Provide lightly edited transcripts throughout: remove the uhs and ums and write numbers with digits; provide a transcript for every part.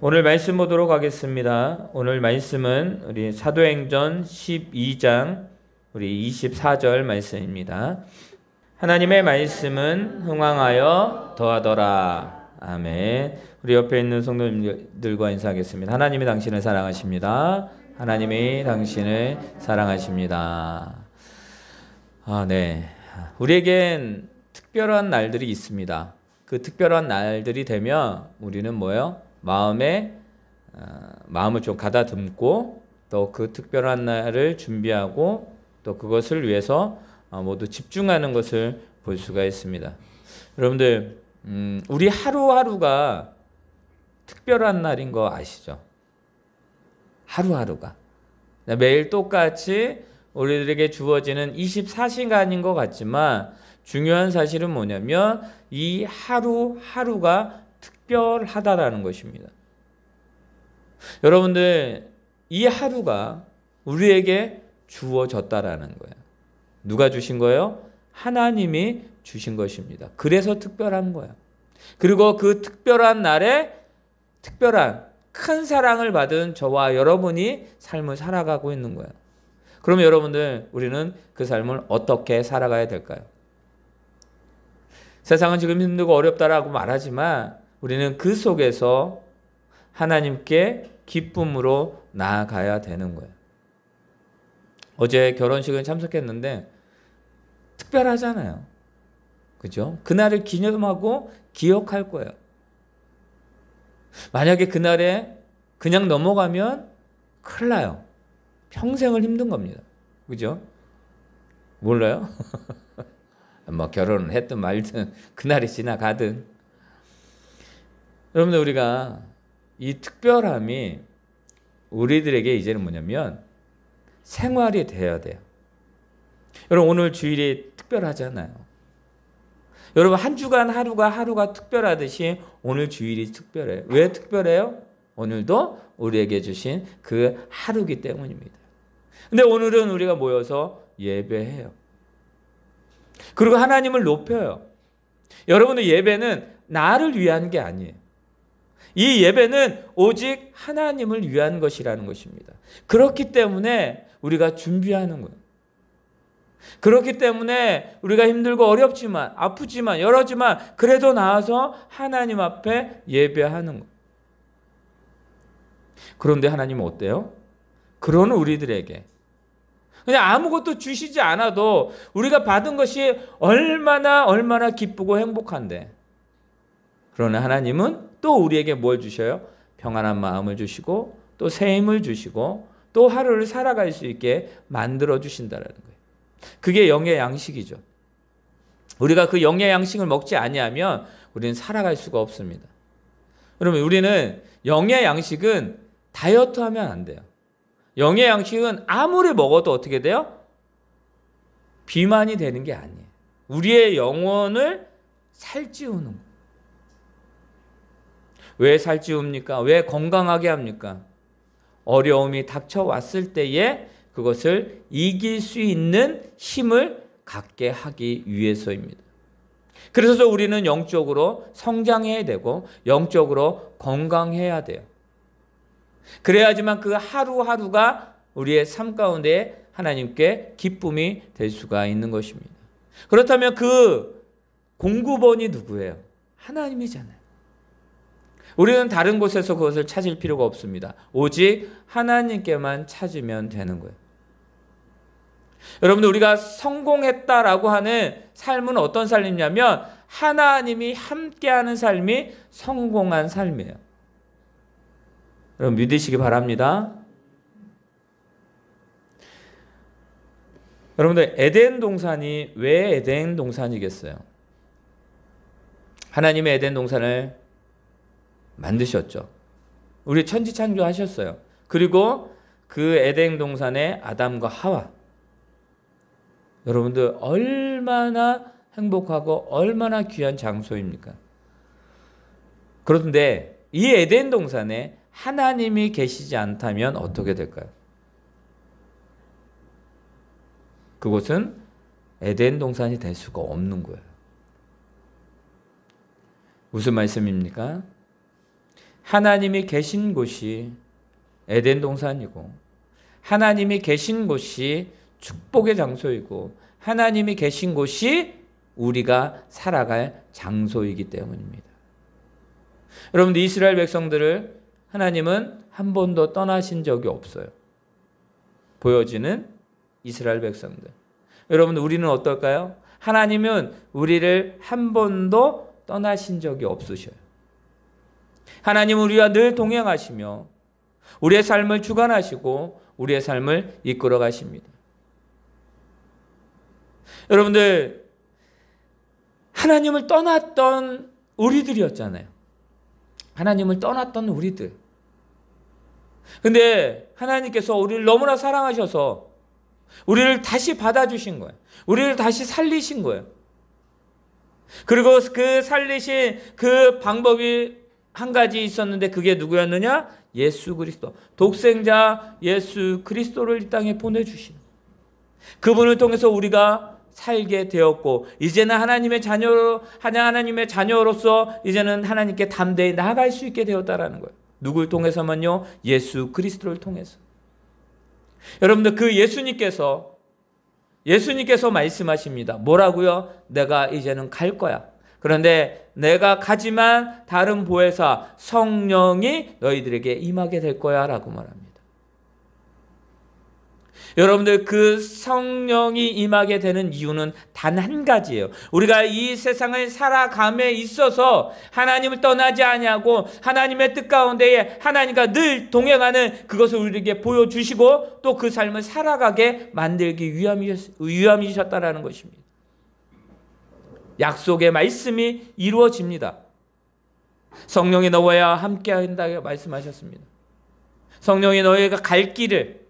오늘 말씀 보도록 하겠습니다. 오늘 말씀은 우리 사도행전 12장 우리 24절 말씀입니다. 하나님의 말씀은 흥왕하여 더하더라. 아멘. 우리 옆에 있는 성도님들과 인사하겠습니다. 하나님이 당신을 사랑하십니다. 하나님이 당신을 사랑하십니다. 네. 우리에겐 특별한 날들이 있습니다. 그 특별한 날들이 되면 우리는 뭐예요? 마음을 좀 가다듬고 또 그 특별한 날을 준비하고 또 그것을 위해서 모두 집중하는 것을 볼 수가 있습니다. 여러분들, 우리 하루하루가 특별한 날인 거 아시죠? 하루하루가. 매일 똑같이 우리들에게 주어지는 24시간인 것 같지만 중요한 사실은 뭐냐면 이 하루하루가 특별하다라는 것입니다. 여러분들, 이 하루가 우리에게 주어졌다라는 거예요. 누가 주신 거예요? 하나님이 주신 것입니다. 그래서 특별한 거예요. 그리고 그 특별한 날에 특별한 큰 사랑을 받은 저와 여러분이 삶을 살아가고 있는 거예요. 그러면 여러분들, 우리는 그 삶을 어떻게 살아가야 될까요? 세상은 지금 힘들고 어렵다라고 말하지만 우리는 그 속에서 하나님께 기쁨으로 나아가야 되는 거예요. 어제 결혼식에 참석했는데 특별하잖아요. 그죠? 그날을 기념하고 기억할 거예요. 만약에 그날에 그냥 넘어가면 큰일 나요. 평생을 힘든 겁니다. 그죠? 몰라요? 뭐 결혼을 했든 말든 그날이 지나가든. 여러분들, 우리가 이 특별함이 우리들에게 이제는 뭐냐면 생활이 되어야 돼요. 여러분, 오늘 주일이 특별하잖아요. 여러분, 한 주간 하루가 특별하듯이 오늘 주일이 특별해요. 왜 특별해요? 오늘도 우리에게 주신 그 하루기 때문입니다. 근데 오늘은 우리가 모여서 예배해요. 그리고 하나님을 높여요. 여러분의 예배는 나를 위한 게 아니에요. 이 예배는 오직 하나님을 위한 것이라는 것입니다. 그렇기 때문에 우리가 준비하는 거예요. 그렇기 때문에 우리가 힘들고 어렵지만 아프지만 여러지만 그래도 나와서 하나님 앞에 예배하는 거예요. 그런데 하나님은 어때요? 그런 우리들에게 그냥 아무것도 주시지 않아도 우리가 받은 것이 얼마나 기쁘고 행복한데, 그러나 하나님은 또 우리에게 뭘 주셔요? 평안한 마음을 주시고 또 새 힘을 주시고 또 하루를 살아갈 수 있게 만들어 주신다는 거예요. 그게 영의 양식이죠. 우리가 그 영의 양식을 먹지 아니하면 우리는 살아갈 수가 없습니다. 여러분, 우리는 영의 양식은 다이어트하면 안 돼요. 영의 양식은 아무리 먹어도 어떻게 돼요? 비만이 되는 게 아니에요. 우리의 영혼을 살찌우는 거예요. 왜 살찌웁니까? 왜 건강하게 합니까? 어려움이 닥쳐왔을 때에 그것을 이길 수 있는 힘을 갖게 하기 위해서입니다. 그래서 우리는 영적으로 성장해야 되고 영적으로 건강해야 돼요. 그래야지만 그 하루하루가 우리의 삶 가운데 하나님께 기쁨이 될 수가 있는 것입니다. 그렇다면 그 공급원이 누구예요? 하나님이잖아요. 우리는 다른 곳에서 그것을 찾을 필요가 없습니다. 오직 하나님께만 찾으면 되는 거예요. 여러분들, 우리가 성공했다라고 하는 삶은 어떤 삶이냐면 하나님이 함께하는 삶이 성공한 삶이에요. 여러분, 믿으시기 바랍니다. 여러분들, 에덴 동산이 왜 에덴 동산이겠어요? 하나님의 에덴 동산을 만드셨죠. 우리 천지창조 하셨어요. 그리고 그 에덴 동산에 아담과 하와, 여러분들 얼마나 행복하고 얼마나 귀한 장소입니까? 그런데 이 에덴 동산에 하나님이 계시지 않다면 어떻게 될까요? 그곳은 에덴 동산이 될 수가 없는 거예요. 무슨 말씀입니까? 하나님이 계신 곳이 에덴 동산이고, 하나님이 계신 곳이 축복의 장소이고, 하나님이 계신 곳이 우리가 살아갈 장소이기 때문입니다. 여러분들, 이스라엘 백성들을 하나님은 한 번도 떠나신 적이 없어요. 보여지는 이스라엘 백성들. 여러분들, 우리는 어떨까요? 하나님은 우리를 한 번도 떠나신 적이 없으셔요. 하나님은 우리와 늘 동행하시며 우리의 삶을 주관하시고 우리의 삶을 이끌어 가십니다. 여러분들, 하나님을 떠났던 우리들이었잖아요. 하나님을 떠났던 우리들. 근데 하나님께서 우리를 너무나 사랑하셔서 우리를 다시 받아주신 거예요. 우리를 다시 살리신 거예요. 그리고 그 살리신 그 방법이 한 가지 있었는데, 그게 누구였느냐? 예수 그리스도. 독생자 예수 그리스도를 이 땅에 보내주신, 그분을 통해서 우리가 살게 되었고, 이제는 하나님의 자녀로서 이제는 하나님께 담대히 나아갈 수 있게 되었다라는 거예요. 누굴 통해서만요? 예수 그리스도를 통해서. 여러분들, 그 예수님께서 말씀하십니다. 뭐라고요? 내가 이제는 갈 거야. 그런데 내가 가지만 다른 보혜사 성령이 너희들에게 임하게 될 거야 라고 말합니다. 여러분들, 그 성령이 임하게 되는 이유는 단 한 가지예요. 우리가 이 세상을 살아감에 있어서 하나님을 떠나지 아니하고 하나님의 뜻 가운데에 하나님과 늘 동행하는 그것을 우리에게 보여주시고 또 그 삶을 살아가게 만들기 위함이셨다라는 것입니다. 약속의 말씀이 이루어집니다. 성령이 너와 함께 한다고 말씀하셨습니다. 성령이 너희가 갈 길을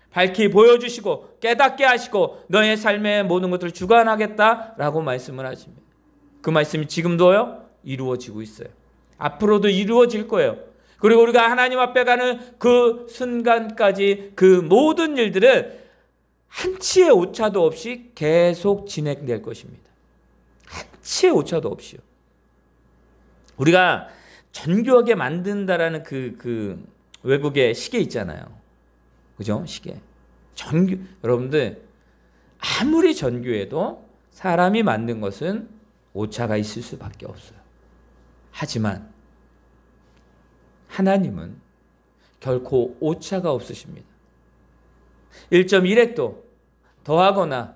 밝히 보여주시고 깨닫게 하시고 너의 삶의 모든 것들을 주관하겠다라고 말씀을 하십니다. 그 말씀이 지금도요 이루어지고 있어요. 앞으로도 이루어질 거예요. 그리고 우리가 하나님 앞에 가는 그 순간까지 그 모든 일들은 한치의 오차도 없이 계속 진행될 것입니다. 한치의 오차도 없이요. 우리가 정교하게 만든다라는 그 외국의 시계 있잖아요. 그죠? 시계. 여러분들, 아무리 정교해도 사람이 만든 것은 오차가 있을 수밖에 없어요. 하지만 하나님은 결코 오차가 없으십니다. 1.1획도 더하거나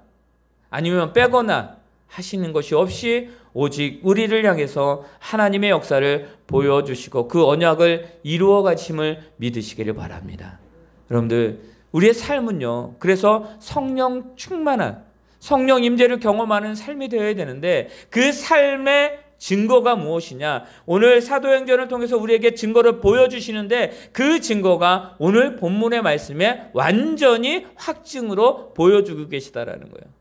아니면 빼거나 하시는 것이 없이 오직 우리를 향해서 하나님의 역사를 보여주시고 그 언약을 이루어 가심을 믿으시기를 바랍니다. 여러분들, 우리의 삶은요, 그래서 성령 충만한, 성령 임재를 경험하는 삶이 되어야 되는데, 그 삶의 증거가 무엇이냐? 오늘 사도행전을 통해서 우리에게 증거를 보여주시는데, 그 증거가 오늘 본문의 말씀에 완전히 확증으로 보여주고 계시다라는 거예요.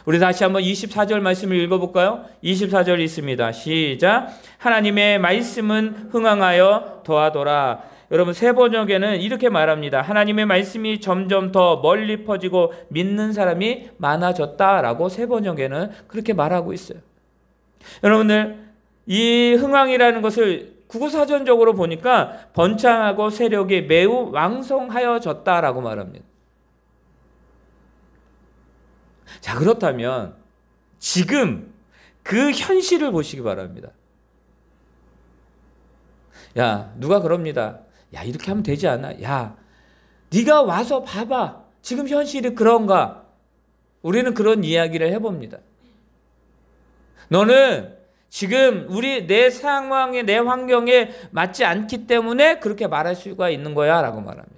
우리 다시 한번 24절 말씀을 읽어볼까요? 24절 있습니다. 시작. 하나님의 말씀은 흥황하여 더하더라. 여러분, 새 번역에는 이렇게 말합니다. 하나님의 말씀이 점점 더 멀리 퍼지고 믿는 사람이 많아졌다라고 새 번역에는 그렇게 말하고 있어요. 여러분들, 이 흥황이라는 것을 구구사전적으로 보니까 번창하고 세력이 매우 왕성하여졌다라고 말합니다. 자, 그렇다면 지금 그 현실을 보시기 바랍니다. 야, 누가 그럽니다. 야, 이렇게 하면 되지 않아? 야, 네가 와서 봐봐. 지금 현실이 그런가? 우리는 그런 이야기를 해봅니다. 너는 지금 내 상황에, 내 환경에 맞지 않기 때문에 그렇게 말할 수가 있는 거야 라고 말합니다.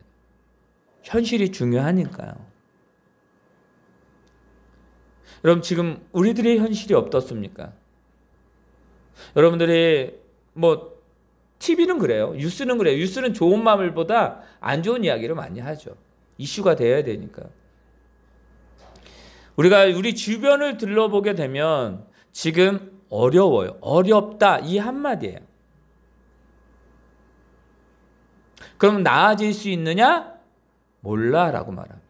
현실이 중요하니까요. 여러분, 지금 우리들의 현실이 어떻습니까? 여러분들이 TV는 그래요. 뉴스는 그래요. 뉴스는 좋은 말보다 안 좋은 이야기를 많이 하죠. 이슈가 되어야 되니까. 우리가 우리 주변을 둘러보게 되면 지금 어려워요. 어렵다. 이 한마디예요. 그럼 나아질 수 있느냐? 몰라 라고 말합니다.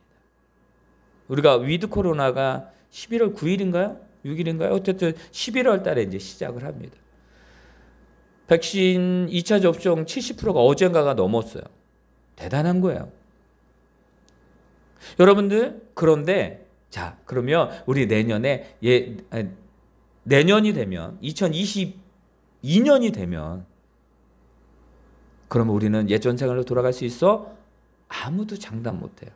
우리가 위드 코로나가 11월 9일인가요? 6일인가요? 어쨌든 11월 달에 이제 시작을 합니다. 백신 2차 접종 70%가 어젠가가 넘었어요. 대단한 거예요. 여러분들, 그런데 자, 그러면 우리 내년에 내년이 되면 2022년이 되면 그러면 우리는 예전 생활로 돌아갈 수 있어? 아무도 장담 못해요.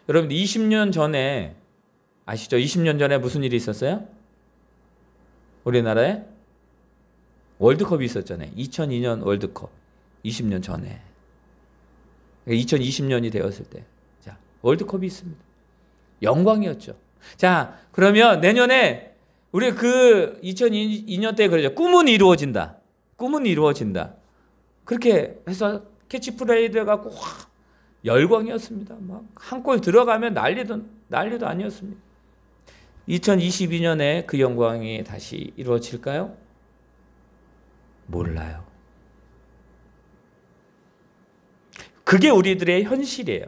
여러분 20년 전에 아시죠? 20년 전에 무슨 일이 있었어요? 우리나라에 월드컵이 있었잖아요. 2002년 월드컵. 20년 전에. 2020년이 되었을 때. 자, 월드컵이 있습니다. 영광이었죠. 자, 그러면 내년에 우리 그 2002년 때 그러죠. 꿈은 이루어진다. 꿈은 이루어진다. 그렇게 해서 캐치프레이드 해갖고 확 열광이었습니다. 막 한 골 들어가면 난리도 아니었습니다. 2022년에 그 영광이 다시 이루어질까요? 몰라요. 그게 우리들의 현실이에요.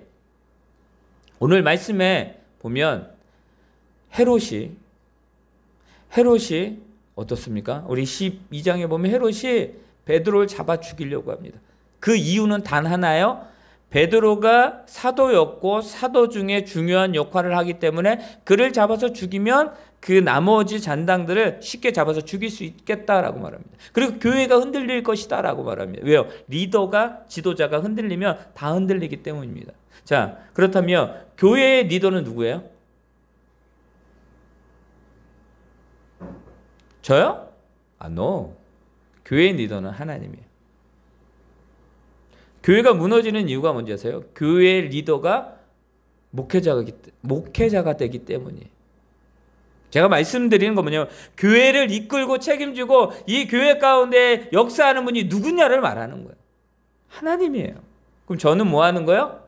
오늘 말씀에 보면 헤롯이 어떻습니까? 우리 12장에 보면 헤롯이 베드로를 잡아 죽이려고 합니다. 그 이유는 단 하나요. 베드로가 사도였고 사도 중에 중요한 역할을 하기 때문에 그를 잡아서 죽이면 그 나머지 잔당들을 쉽게 잡아서 죽일 수 있겠다라고 말합니다. 그리고 교회가 흔들릴 것이다 라고 말합니다. 왜요? 리더가, 지도자가 흔들리면 다 흔들리기 때문입니다. 자, 그렇다면 교회의 리더는 누구예요? 저요? No. 교회의 리더는 하나님이에요. 교회가 무너지는 이유가 뭔지 아세요? 교회의 리더가 목회자가 되기 때문이에요. 제가 말씀드리는 건 뭐냐면 교회를 이끌고 책임지고 이 교회 가운데 역사하는 분이 누구냐를 말하는 거예요. 하나님이에요. 그럼 저는 뭐 하는 거예요?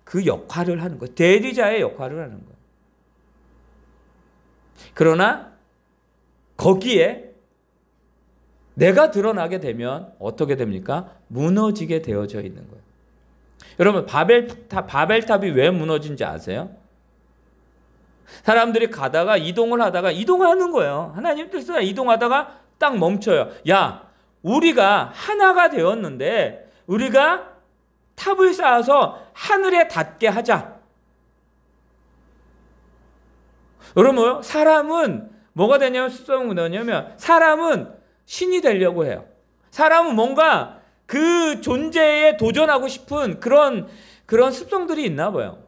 그 역할을 하는 거예요. 대리자의 역할을 하는 거예요. 그러나 거기에 내가 드러나게 되면 어떻게 됩니까? 무너지게 되어져 있는 거예요. 여러분 바벨탑이 왜 무너진지 아세요? 사람들이 가다가 이동하는 거예요. 하나님 뜻대로 이동하다가 딱 멈춰요. 야, 우리가 하나가 되었는데 우리가 탑을 쌓아서 하늘에 닿게 하자. 여러분, 사람은 뭐가 되냐면 사람은 신이 되려고 해요. 사람은 뭔가 그 존재에 도전하고 싶은 그런 습성들이 있나 봐요.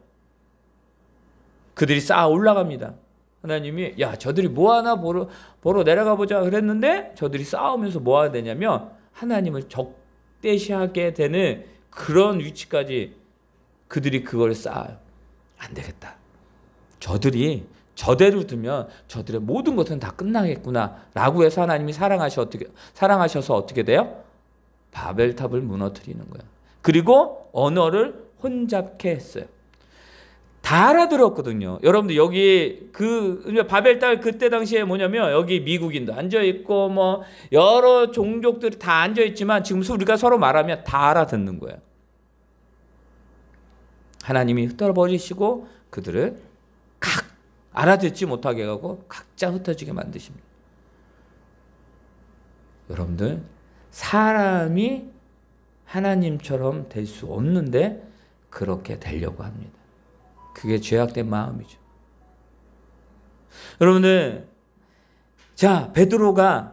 그들이 쌓아 올라갑니다. 하나님이 야, 저들이 뭐 하나 보러 내려가 보자 그랬는데 저들이 쌓으면서 뭐 하게 되냐면 하나님을 적대시하게 되는 그런 위치까지 그들이 그걸 쌓아요. 안 되겠다. 저들이 저대로 두면 저들의 모든 것은 다 끝나겠구나 라고 해서 하나님이 사랑하셔서 어떻게 돼요? 바벨탑을 무너뜨리는 거예요. 그리고 언어를 혼잡케 했어요. 다 알아들었거든요. 여러분들 여기 바벨탑 그때 당시에 뭐냐면 여기 미국인도 앉아있고 뭐 여러 종족들이 다 앉아있지만 지금 우리가 서로 말하면 다 알아듣는 거예요. 하나님이 흩어버리시고 그들을 알아듣지 못하게 하고 각자 흩어지게 만드십니다. 여러분들, 사람이 하나님처럼 될 수 없는데 그렇게 되려고 합니다. 그게 죄악된 마음이죠. 여러분들, 자, 베드로가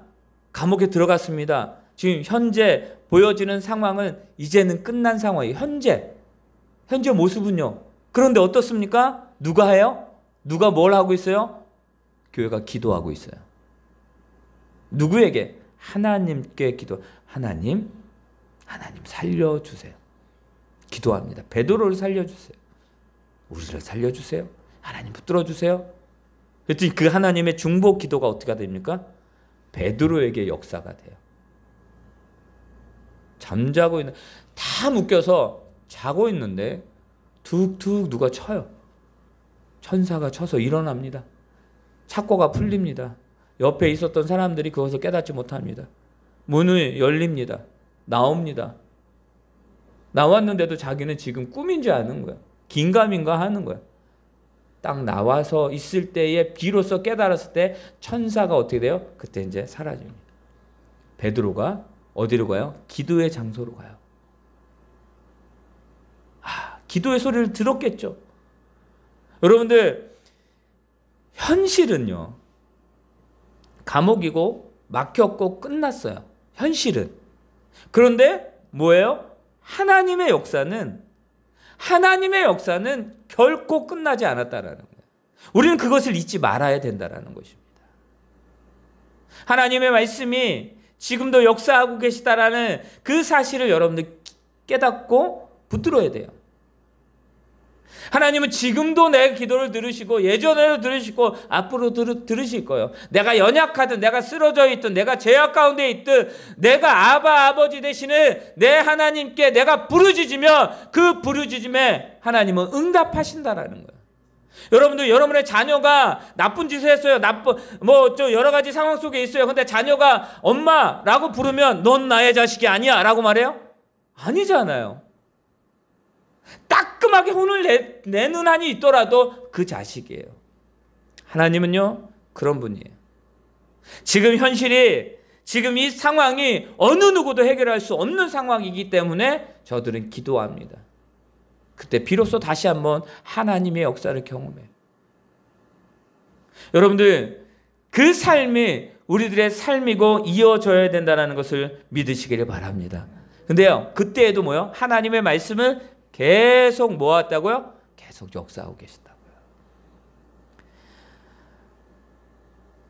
감옥에 들어갔습니다. 지금 현재 보여지는 상황은 이제는 끝난 상황이에요. 현재 모습은요. 그런데 어떻습니까? 누가 해요? 누가 뭘 하고 있어요? 교회가 기도하고 있어요. 누구에게? 하나님께 하나님 살려주세요. 기도합니다. 베드로를 살려주세요. 우리를 살려주세요. 하나님 붙들어주세요. 그랬더니 그 하나님의 중보 기도가 어떻게 됩니까? 베드로에게 역사가 돼요. 잠자고 있는, 다 묶여서 자고 있는데 툭툭 누가 쳐요. 천사가 쳐서 일어납니다. 착고가 풀립니다. 옆에 있었던 사람들이 그것을 깨닫지 못합니다. 문이 열립니다. 나옵니다. 나왔는데도 자기는 지금 꿈인 줄 아는 거야. 긴가민가 하는 거야. 딱 나와서 있을 때에 비로소 깨달았을 때 천사가 어떻게 돼요? 그때 이제 사라집니다. 베드로가 어디로 가요? 기도의 장소로 가요. 기도의 소리를 들었겠죠. 여러분들, 현실은요, 감옥이고 막혔고 끝났어요. 현실은. 그런데 뭐예요? 하나님의 역사는 결코 끝나지 않았다라는 거예요. 우리는 그것을 잊지 말아야 된다라는 것입니다. 하나님의 말씀이 지금도 역사하고 계시다라는 그 사실을 여러분들 깨닫고 붙들어야 돼요. 하나님은 지금도 내 기도를 들으시고 예전에도 들으시고 앞으로 들으실 거예요. 내가 연약하든 내가 쓰러져 있든 내가 죄악 가운데 있든 내가 아버지 되시는 내 하나님께 내가 부르짖으면 그 부르짖음에 하나님은 응답하신다라는 거예요. 여러분들, 여러분의 자녀가 나쁜 짓을 했어요. 여러 가지 상황 속에 있어요. 근데 자녀가 엄마라고 부르면 넌 나의 자식이 아니야 라고 말해요? 아니잖아요. 따끔하게 혼을 내는 한이 있더라도 그 자식이에요. 하나님은요, 그런 분이에요. 지금 현실이, 지금 이 상황이 어느 누구도 해결할 수 없는 상황이기 때문에 저들은 기도합니다. 그때 비로소 다시 한번 하나님의 역사를 경험해요. 여러분들, 그 삶이 우리들의 삶이고 이어져야 된다는 것을 믿으시기를 바랍니다. 근데요, 그때에도 뭐요? 하나님의 말씀을 계속 모았다고요? 계속 역사하고 계시다고요.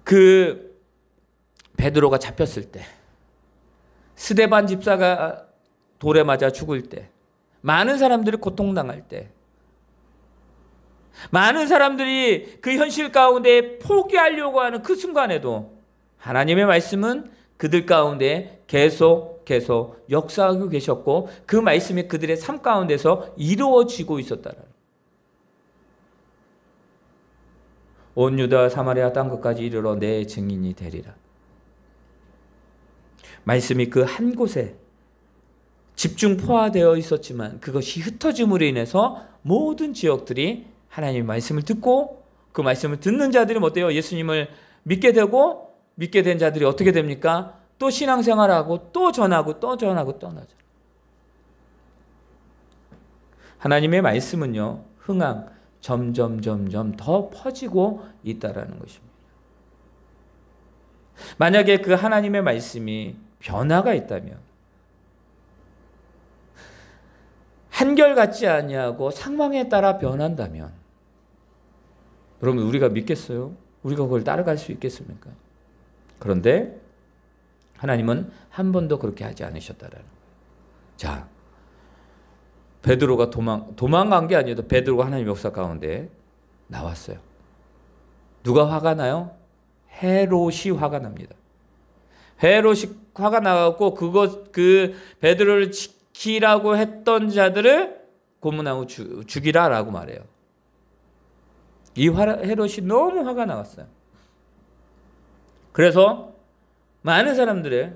그 베드로가 잡혔을 때, 스데반 집사가 돌에 맞아 죽을 때, 많은 사람들이 고통당할 때, 많은 사람들이 그 현실 가운데 포기하려고 하는 그 순간에도 하나님의 말씀은 그들 가운데 계속 역사하고 계셨고 그 말씀이 그들의 삶 가운데서 이루어지고 있었다는, 온 유다 사마리아 땅끝까지 이르러 내 증인이 되리라. 말씀이 그 한 곳에 집중 포화되어 있었지만 그것이 흩어짐으로 인해서 모든 지역들이 하나님의 말씀을 듣고 그 말씀을 듣는 자들이 어때요? 예수님을 믿게 되고 믿게 된 자들이 어떻게 됩니까? 또 신앙생활하고 또 전하고 또 전하고 떠나죠. 하나님의 말씀은요, 흥황 점점 더 퍼지고 있다라는 것입니다. 만약에 그 하나님의 말씀이 변화가 있다면, 한결같지 아니하고 상황에 따라 변한다면, 여러분, 우리가 믿겠어요? 우리가 그걸 따라갈 수 있겠습니까? 그런데 하나님은 한 번도 그렇게 하지 않으셨다라는 거예요. 자, 베드로가 도망간 게 아니어도 베드로가 하나님의 역사 가운데 나왔어요. 누가 화가 나요? 헤롯이 화가 납니다. 헤롯이 화가 나갖고 그 베드로를 지키라고 했던 자들을 고문하고 죽이라라고 말해요. 이 헤롯이 너무 화가 나갔어요. 그래서 많은 사람들의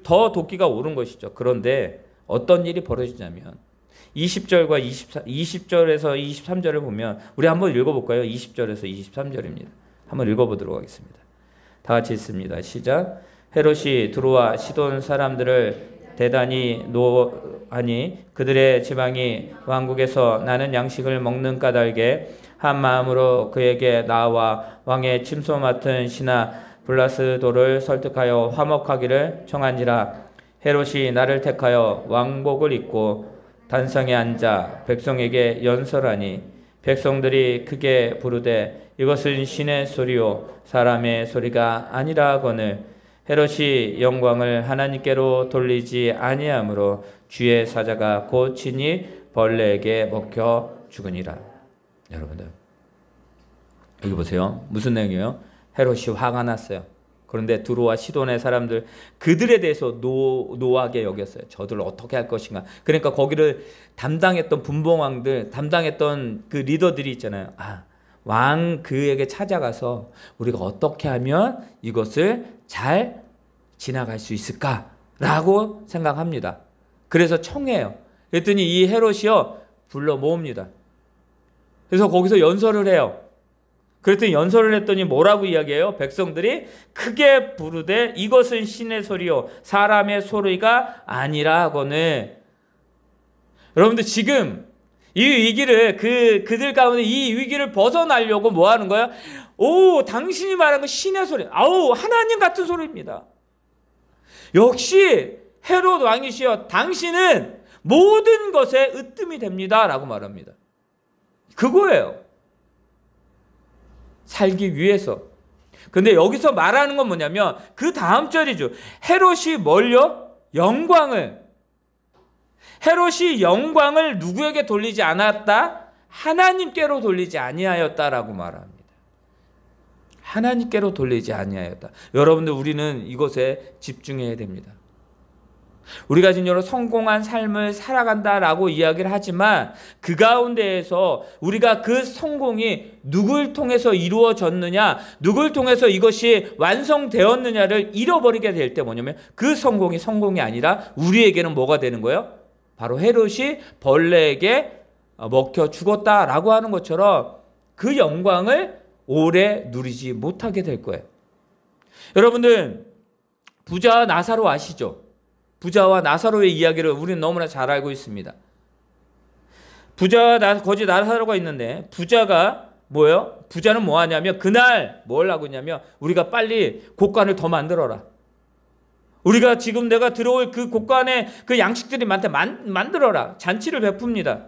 더 도끼가 오른 것이죠. 그런데 어떤 일이 벌어지냐면 20절과 20절에서 23절을 보면, 우리 한번 읽어볼까요? 20절에서 23절입니다. 한번 읽어보도록 하겠습니다. 다 같이 읽습니다. 시작. 헤롯이 두로와 시돈 사람들을 대단히 노하니 그들의 지방이 왕국에서 나는 양식을 먹는 까닭에 한 마음으로 그에게 나와 왕의 침소 맡은 신하 블라스도를 설득하여 화목하기를 청한지라. 헤롯이 나를 택하여 왕복을 입고 단상에 앉아 백성에게 연설하니 백성들이 크게 부르되 이것은 신의 소리요 사람의 소리가 아니라거늘 헤롯이 영광을 하나님께로 돌리지 아니하므로 주의 사자가 곧 친히 벌레에게 먹혀 죽으니라. 여러분들, 여기 보세요. 무슨 내용이에요? 헤롯이 화가 났어요. 그런데 두로와 시돈의 사람들, 그들에 대해서 노하게 여겼어요. 저들을 어떻게 할 것인가. 그러니까 거기를 담당했던 분봉왕들, 담당했던 그 리더들이 있잖아요. 왕 그에게 찾아가서 우리가 어떻게 하면 이것을 잘 지나갈 수 있을까라고 생각합니다. 그래서 청해요. 그랬더니 이 헤롯이요 불러 모읍니다. 그래서 거기서 연설을 해요. 그랬더니 연설을 했더니 뭐라고 이야기해요? 백성들이 크게 부르되 이것은 신의 소리요 사람의 소리가 아니라 하거늘. 여러분들 지금 이 위기를 그들 가운데 이 위기를 벗어나려고 뭐 하는 거야? 오, 당신이 말한 건 신의 소리. 아우, 하나님 같은 소리입니다. 역시 헤롯 왕이시여 당신은 모든 것에 으뜸이 됩니다 라고 말합니다. 그거예요. 살기 위해서. 근데 여기서 말하는 건 뭐냐면 그 다음 절이죠. 헤롯이 뭘요? 헤롯이 영광을 누구에게 돌리지 않았다? 하나님께로 돌리지 아니하였다라고 말합니다. 하나님께로 돌리지 아니하였다. 여러분들 우리는 이것에 집중해야 됩니다. 우리가 지금 여러 성공한 삶을 살아간다라고 이야기를 하지만 그 가운데에서 우리가 그 성공이 누굴 통해서 이루어졌느냐, 누굴 통해서 이것이 완성되었느냐를 잃어버리게 될 때 뭐냐면 그 성공이 성공이 아니라 우리에게는 뭐가 되는 거예요? 바로 헤롯이 벌레에게 먹혀 죽었다라고 하는 것처럼 그 영광을 오래 누리지 못하게 될 거예요. 여러분들 부자와 나사로 아시죠? 부자와 나사로의 이야기를 우리는 너무나 잘 알고 있습니다. 부자와 거지 나사로가 있는데 부자가 뭐예요? 부자는 뭐 하냐면 그날 뭘 하고 있냐면 우리가 빨리 곡간을 더 만들어라. 우리가 지금 내가 들어올 그 곡간에 그 양식들이 많다. 만들어라. 잔치를 베풉니다.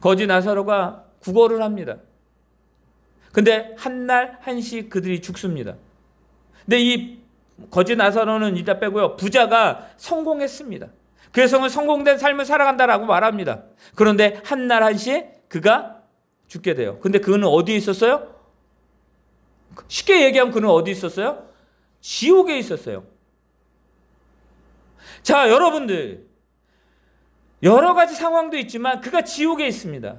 거지 나사로가 구걸을 합니다. 근데 한날 한시 그들이 죽습니다. 근데 이 거지 나사로는 이따 빼고요. 부자가 성공했습니다. 그래서 성공된 삶을 살아간다라고 말합니다. 그런데 한날 한시 그가 죽게 돼요. 근데 그는 어디에 있었어요? 쉽게 얘기하면 그는 어디 있었어요? 지옥에 있었어요. 자, 여러분들 여러 가지 상황도 있지만 그가 지옥에 있습니다.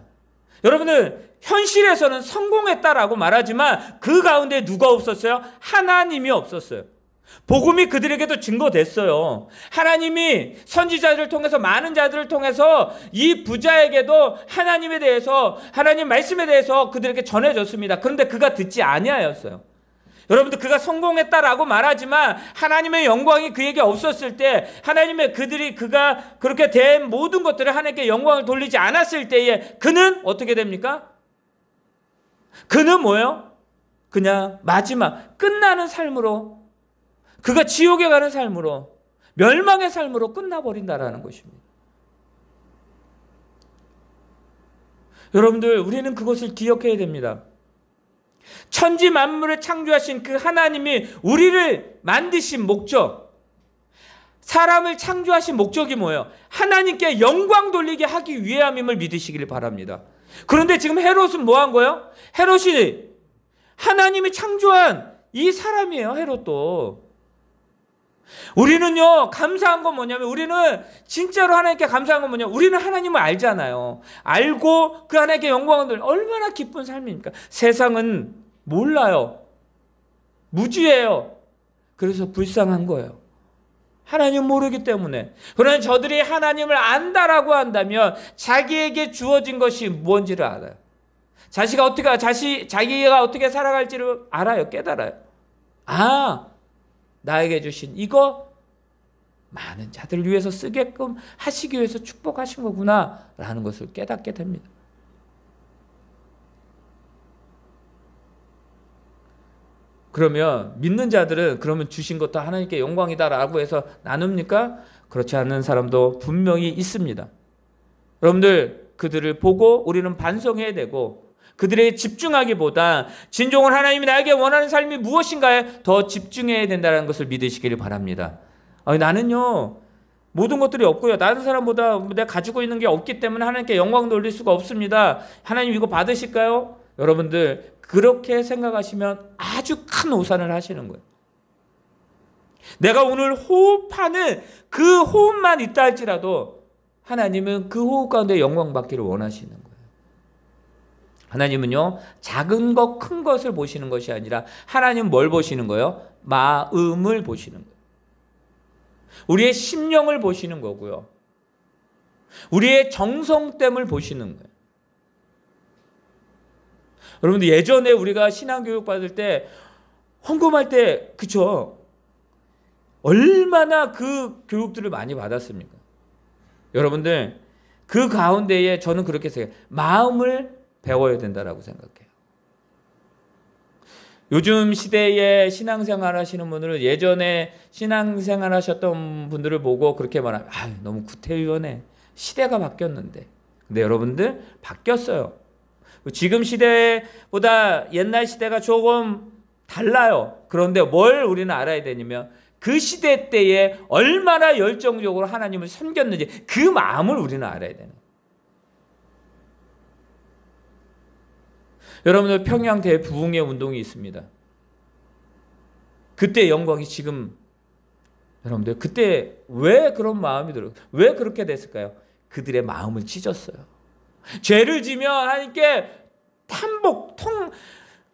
여러분들 현실에서는 성공했다라고 말하지만 그 가운데 누가 없었어요? 하나님이 없었어요. 복음이 그들에게도 증거됐어요. 하나님이 선지자들을 통해서 많은 자들을 통해서 이 부자에게도 하나님에 대해서 하나님 말씀에 대해서 그들에게 전해졌습니다. 그런데 그가 듣지 아니하였어요. 여러분들 그가 성공했다라고 말하지만 하나님의 영광이 그에게 없었을 때 하나님의 그가 그렇게 된 모든 것들을 하나님께 영광을 돌리지 않았을 때에 그는 어떻게 됩니까? 그는 뭐예요? 그냥 마지막 끝나는 삶으로 그가 지옥에 가는 삶으로 멸망의 삶으로 끝나버린다라는 것입니다. 여러분들 우리는 그것을 기억해야 됩니다. 천지 만물을 창조하신 그 하나님이 우리를 만드신 목적, 사람을 창조하신 목적이 뭐예요? 하나님께 영광 돌리게 하기 위함임을 믿으시길 바랍니다. 그런데 지금 헤롯은 뭐 한 거예요? 헤롯이 하나님이 창조한 이 사람이에요. 헤롯도. 우리는요 감사한 건 뭐냐면 우리는 진짜로 하나님께 감사한 건 뭐냐면 우리는 하나님을 알잖아요. 알고 그 하나님께 영광을 돌리는 얼마나 기쁜 삶입니까? 세상은 몰라요. 무지해요. 그래서 불쌍한 거예요. 하나님 모르기 때문에. 그러나 저들이 하나님을 안다라고 한다면 자기에게 주어진 것이 뭔지를 알아요. 자기가 어떻게 살아갈지를 알아요. 깨달아요. 아, 나에게 주신 이거 많은 자들을 위해서 쓰게끔 하시기 위해서 축복하신 거구나 라는 것을 깨닫게 됩니다. 그러면 믿는 자들은 그러면 주신 것도 하나님께 영광이다라고 해서 나눕니까? 그렇지 않은 사람도 분명히 있습니다. 여러분들 그들을 보고 우리는 반성해야 되고 그들에게 집중하기보다 진정으로 하나님이 나에게 원하는 삶이 무엇인가에 더 집중해야 된다는 것을 믿으시기를 바랍니다. 나는요 모든 것들이 없고요. 다른 사람보다 내가 가지고 있는 게 없기 때문에 하나님께 영광 돌릴 수가 없습니다. 하나님 이거 받으실까요? 여러분들 그렇게 생각하시면 아주 큰 오산을 하시는 거예요. 내가 오늘 호흡하는 그 호흡만 있다 할지라도 하나님은 그 호흡 가운데 영광 받기를 원하시는 거예요. 하나님은요 작은 것 큰 것을 보시는 것이 아니라 하나님은 뭘 보시는 거예요? 마음을 보시는 거예요. 우리의 심령을 보시는 거고요. 우리의 정성됨을 보시는 거예요. 여러분들 예전에 우리가 신앙교육 받을 때 헌금할 때 그쵸? 얼마나 그 교육들을 많이 받았습니까? 여러분들 그 가운데에 저는 그렇게 생각해요. 마음을 배워야 된다라고 생각해요. 요즘 시대에 신앙생활 하시는 분들은 예전에 신앙생활 하셨던 분들을 보고 그렇게 말하면 너무 구태의원해. 시대가 바뀌었는데. 근데 여러분들 바뀌었어요. 지금 시대보다 옛날 시대가 조금 달라요. 그런데 뭘 우리는 알아야 되냐면 그 시대 때에 얼마나 열정적으로 하나님을 섬겼는지 그 마음을 우리는 알아야 되는 거예요. 여러분들 평양 대부흥회 운동이 있습니다. 그때 영광이 지금 여러분들 그때 왜 그런 마음이 들어요? 왜 그렇게 됐을까요? 그들의 마음을 찢었어요. 죄를 지면 하나님께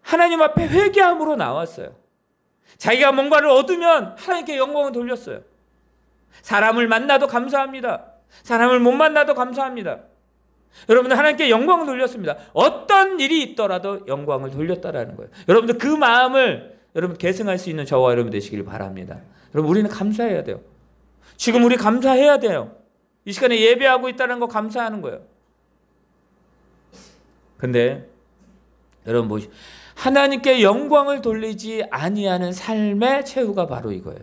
하나님 앞에 회개함으로 나왔어요. 자기가 뭔가를 얻으면 하나님께 영광을 돌렸어요. 사람을 만나도 감사합니다. 사람을 못 만나도 감사합니다. 여러분들 하나님께 영광을 돌렸습니다. 어떤 일이 있더라도 영광을 돌렸다라는 거예요. 여러분들 그 마음을 여러분 계승할 수 있는 저와 여러분 되시길 바랍니다. 여러분 우리는 감사해야 돼요. 지금 우리 감사해야 돼요. 이 시간에 예배하고 있다는 거 감사하는 거예요. 근데 여러분 보시죠. 하나님께 영광을 돌리지 아니하는 삶의 최후가 바로 이거예요.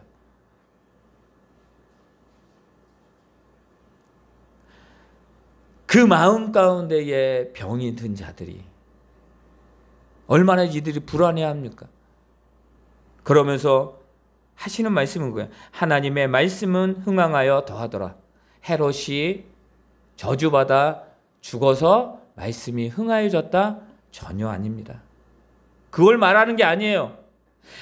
그 마음 가운데에 병이 든 자들이 얼마나 이들이 불안해합니까? 그러면서 하시는 말씀은 뭐예요? 하나님의 말씀은 흥황하여 더하더라. 헤롯이 저주받아 죽어서 말씀이 흥하여졌다? 전혀 아닙니다. 그걸 말하는 게 아니에요.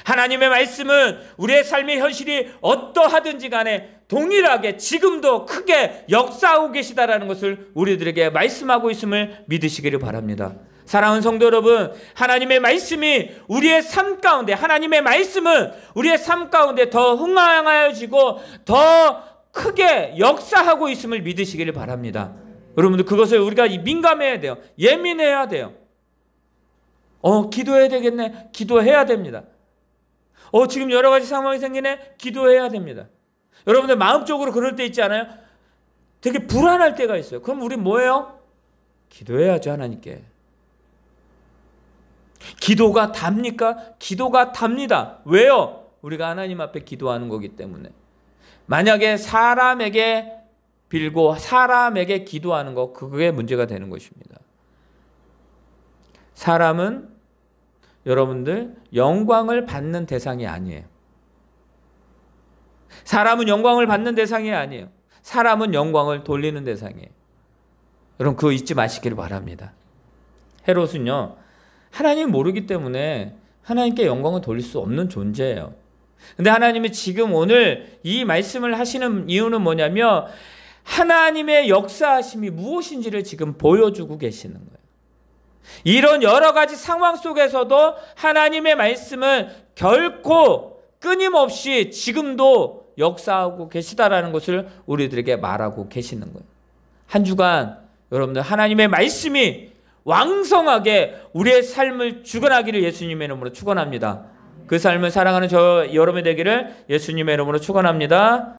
하나님의 말씀은 우리의 삶의 현실이 어떠하든지 간에 동일하게 지금도 크게 역사하고 계시다라는 것을 우리들에게 말씀하고 있음을 믿으시기를 바랍니다. 사랑하는 성도 여러분, 하나님의 말씀이 우리의 삶 가운데, 하나님의 말씀은 우리의 삶 가운데 더 흥황하여지고 더 크게 역사하고 있음을 믿으시기를 바랍니다. 여러분들 그것을 우리가 민감해야 돼요. 예민해야 돼요. 기도해야 되겠네. 기도해야 됩니다. 지금 여러 가지 상황이 생기네. 기도해야 됩니다. 여러분들 마음적으로 그럴 때 있지 않아요? 되게 불안할 때가 있어요. 그럼 우리 뭐예요? 기도해야죠, 하나님께. 기도가 답니까? 기도가 답니다. 왜요? 우리가 하나님 앞에 기도하는 거기 때문에. 만약에 사람에게 빌고 사람에게 기도하는 거, 그게 문제가 되는 것입니다. 사람은 여러분들 영광을 받는 대상이 아니에요. 사람은 영광을 받는 대상이 아니에요. 사람은 영광을 돌리는 대상이에요. 여러분 그거 잊지 마시기를 바랍니다. 헤롯은요, 하나님 모르기 때문에 하나님께 영광을 돌릴 수 없는 존재예요. 근데 하나님이 지금 오늘 이 말씀을 하시는 이유는 뭐냐면 하나님의 역사하심이 무엇인지를 지금 보여주고 계시는 거예요. 이런 여러 가지 상황 속에서도 하나님의 말씀은 결코 끊임없이 지금도 역사하고 계시다라는 것을 우리들에게 말하고 계시는 거예요. 한 주간 여러분들 하나님의 말씀이 왕성하게 우리의 삶을 주관하기를 예수님의 이름으로 축원합니다. 그 삶을 사랑하는 저 여러분이 되기를 예수님의 이름으로 축원합니다.